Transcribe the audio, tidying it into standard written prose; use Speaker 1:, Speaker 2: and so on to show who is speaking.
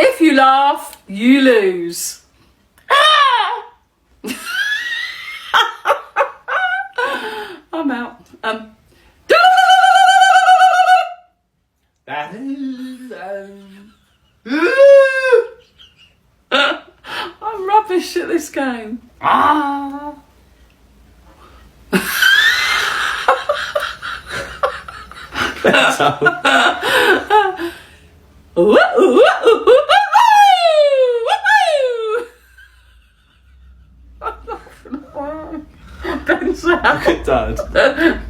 Speaker 1: If you laugh, you lose. I'm out. I'm rubbish at this game. Ben's out.
Speaker 2: Dad.